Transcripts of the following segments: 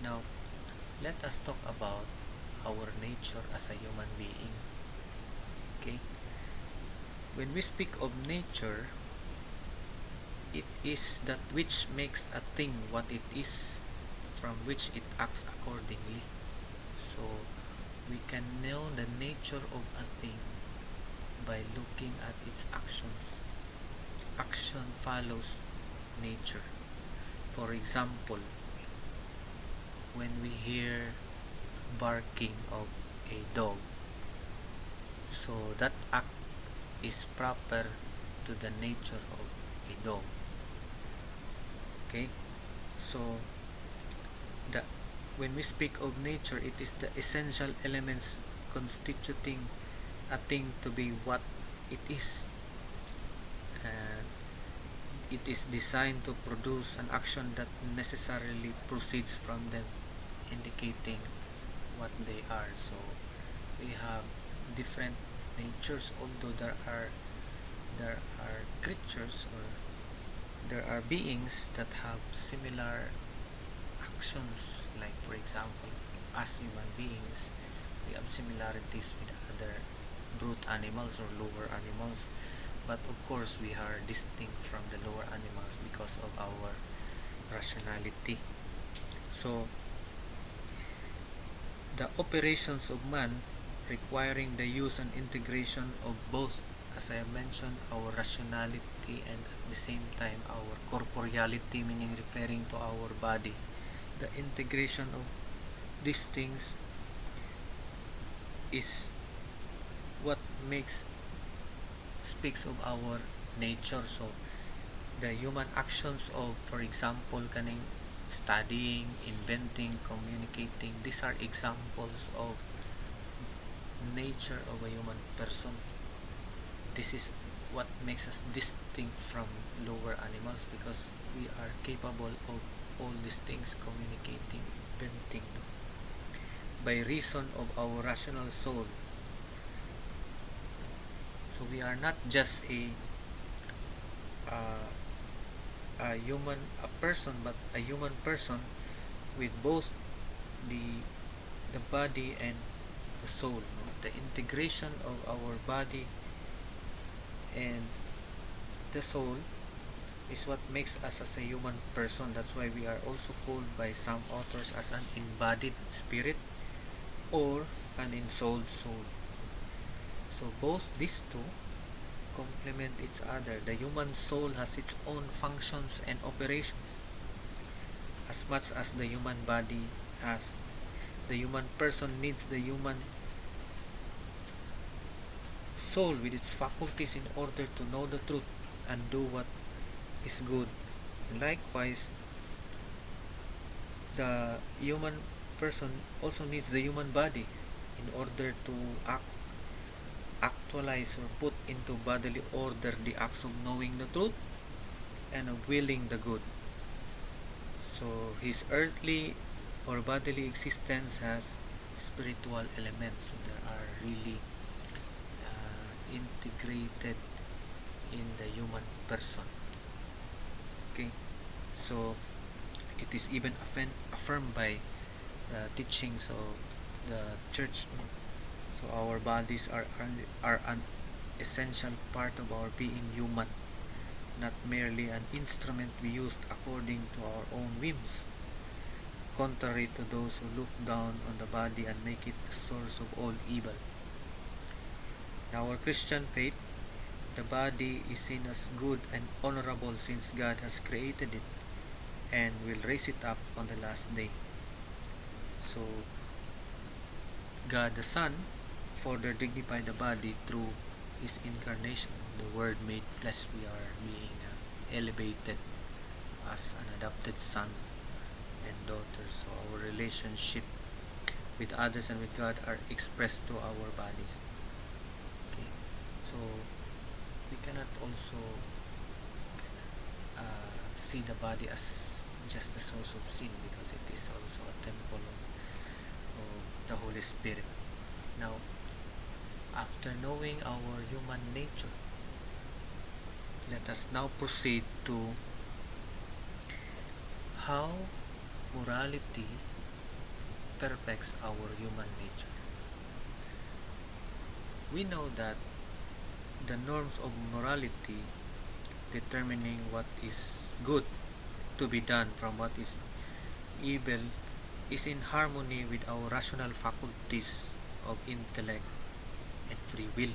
Now, let us talk about our nature as a human being. Okay? When we speak of nature, it is that which makes a thing what it is, from which it acts accordingly. So, we can know the nature of a thing by looking at its actions. Action follows nature. For example, when we hear barking of a dog, so that act is proper to the nature of a dog. Okay, so the when we speak of nature, it is the essential elements constituting a thing to be what it is, and it is designed to produce an action that necessarily proceeds from them, indicating what they are. So we have different natures, although there are creatures, or there are beings that have similar actions. Like for example, as human beings, we have similarities with other brute animals or lower animals, but of course we are distinct from the lower animals because of our rationality. So the operations of man, requiring the use and integration of both, as I have mentioned, our rationality and at the same time our corporeality, meaning referring to our body. The integration of these things is what speaks of our nature. So the human actions of, for example, studying, inventing, communicating, these are examples of nature of a human person. This is what makes us distinct from lower animals, because we are capable of all these things: communicating, inventing, by reason of our rational soul. So we are not just a person, but a human person with both the body and the soul. The integration of our body and the soul is what makes us as a human person. That's why we are also called by some authors as an embodied spirit or an ensouled soul. So both these two complement each other. The human soul has its own functions and operations as much as the human body has. The human person needs the human soul with its faculties in order to know the truth and do what is good. Likewise, the human person also needs the human body in order to actualize or put into bodily order the acts of knowing the truth and of willing the good. So his earthly or bodily existence has spiritual elements. So there are really integrated in the human person. Okay, so it is even affirmed by the teachings of the church. So our bodies are an essential part of our being human, not merely an instrument we used according to our own whims, contrary to those who look down on the body and make it the source of all evil. In our Christian faith, the body is seen as good and honorable, since God has created it and will raise it up on the last day. So God the Son further dignified the body through his incarnation. The Word made flesh, we are being elevated as an adopted son and daughter. So our relationship with others and with God are expressed through our bodies. Okay, so we cannot also see the body as just the source of sin, because it is also a temple of the Holy Spirit. Now, after knowing our human nature, let us now proceed to how morality perfects our human nature. We know that the norms of morality determining what is good to be done from what is evil is in harmony with our rational faculties of intellect and free will.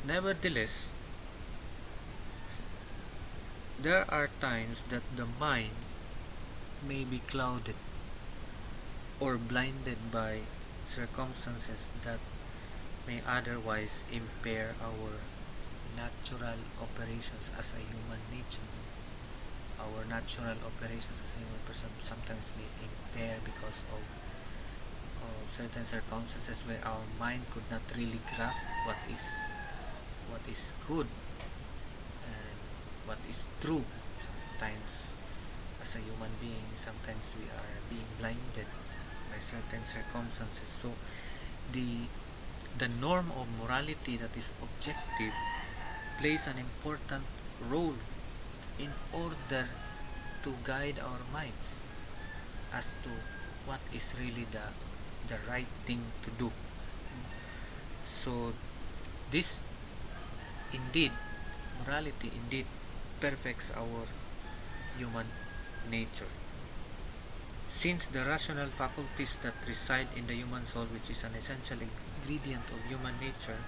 Nevertheless, there are times that the mind may be clouded or blinded by circumstances that may otherwise impair our natural operations as a human nature. Our natural operations as a human person sometimes may impair because of certain circumstances where our mind could not really grasp what is good and what is true. Sometimes as a human being, sometimes we are being blinded by certain circumstances. So the norm of morality that is objective plays an important role in order to guide our minds as to what is really the right thing to do. So this indeed, morality indeed perfects our human nature. Since the rational faculties that reside in the human soul, which is an essential ingredient of human nature,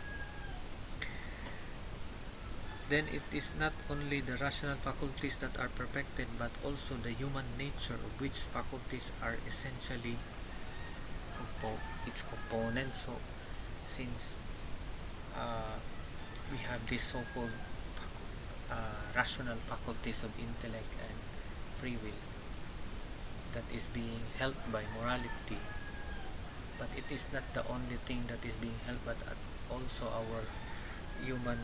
then it is not only the rational faculties that are perfected, but also the human nature, of which faculties are essentially its components. So since we have these so-called rational faculties of intellect and free will that is being helped by morality, but it is not the only thing that is being helped, but also our human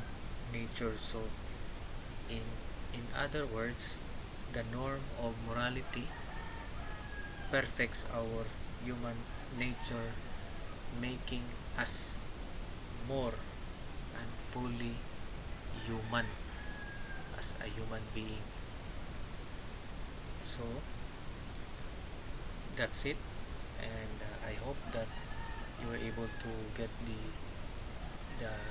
nature. So in other words, the norm of morality perfects our human nature, making us more and fully human as a human being. So that's it, and I hope that you were able to get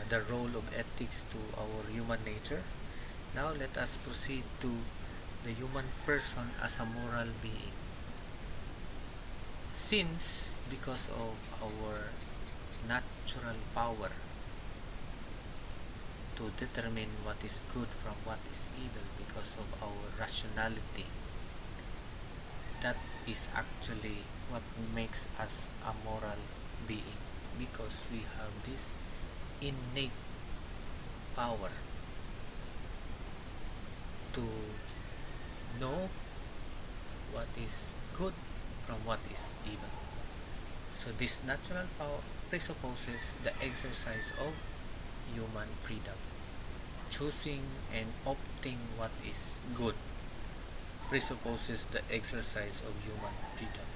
the role of ethics to our human nature. Now let us proceed to the human person as a moral being. Since because of our natural power to determine what is good from what is evil, because of our rationality, that is actually what makes us a moral being, because we have this innate power to know what is good from what is evil. So this natural power presupposes the exercise of human freedom. Choosing and opting what is good presupposes the exercise of human freedom.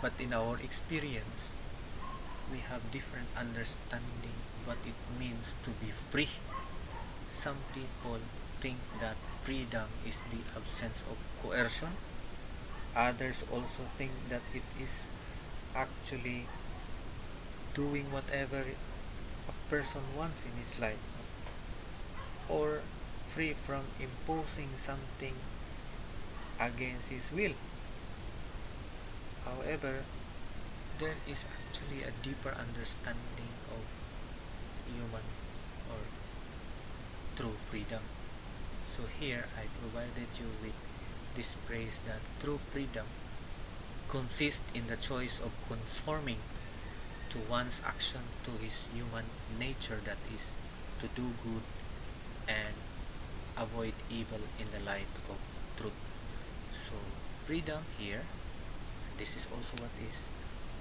But in our experience, we have different understanding what it means to be free. Some people think that freedom is the absence of coercion. Others also think that it is actually doing whatever a person wants in his life, or free from imposing something against his will. However, there is actually a deeper understanding of human or true freedom. So here I provided you with this phrase that true freedom consists in the choice of conforming to one's action to his human nature, that is, to do good and avoid evil in the light of truth. So freedom here, this is also what is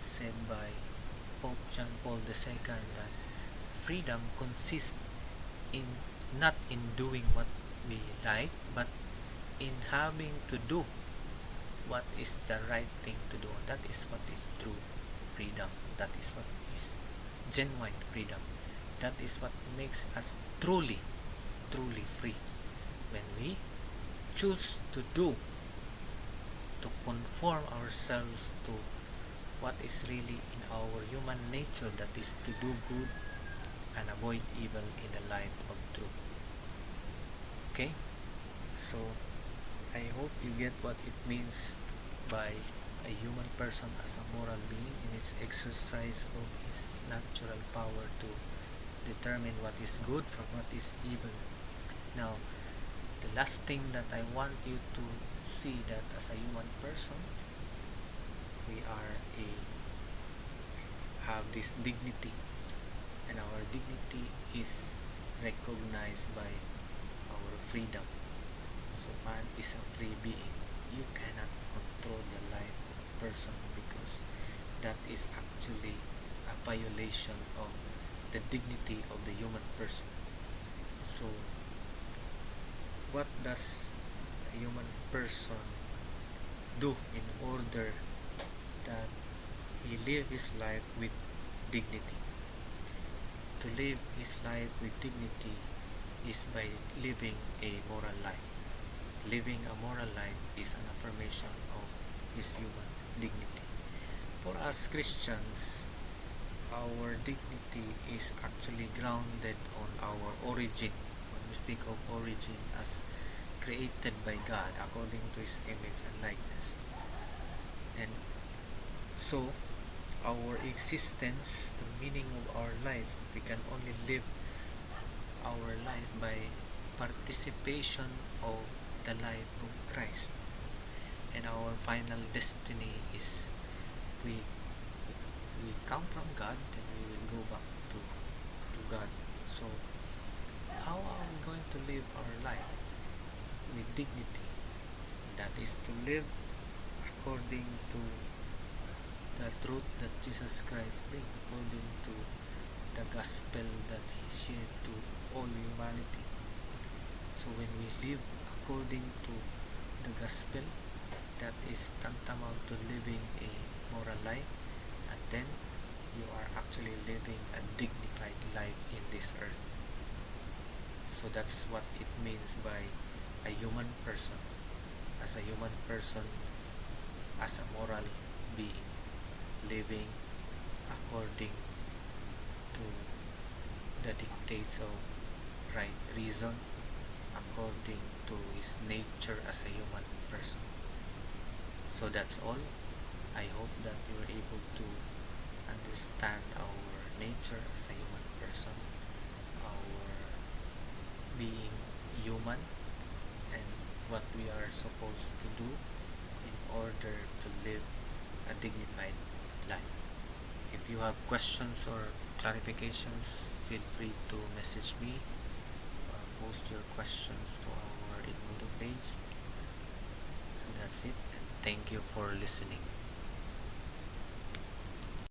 said by Pope John Paul II, that freedom consists in not in doing what we like, but in having to do what is the right thing to do. That is what is true freedom. That is what is genuine freedom. That is what makes us truly free, when we choose to do to conform ourselves to what is really in our human nature, that is to do good and avoid evil in the light of truth. Okay? So, I hope you get what it means by a human person as a moral being in its exercise of his natural power to determine what is good from what is evil. Now, the last thing that I want you to see, that as a human person, we have this dignity, and our dignity is recognized by our freedom. So man is a free being. You cannot control the life of a person, because that is actually a violation of the dignity of the human person. So what does a human person do in order that he live his life with dignity? To live his life with dignity is by living a moral life. Living a moral life is an affirmation of his human dignity. For us Christians, our dignity is actually grounded on our origin. When we speak of origin, as created by God according to his image and likeness. And so, our existence, the meaning of our life, we can only live our life by participation of the life of Christ. And our final destiny is, we come from God, then we will go back to God. So how are we going to live our life with dignity? That is to live according to the truth that Jesus Christ brings, according to the gospel that he shared to all humanity. So when we live according to the gospel, that is tantamount to living a moral life, and then you are actually living a dignified life in this earth. So that's what it means by a human person. As a human person, as a moral being, living according to the dictates of right reason, according to his nature as a human person. So that's all. I hope that you are able to understand our nature as a human person, our being human, and what we are supposed to do in order to live a dignified life. If you have questions or clarifications, feel free to message me or post your questions to our Edmundo page. So that's it, and thank you for listening.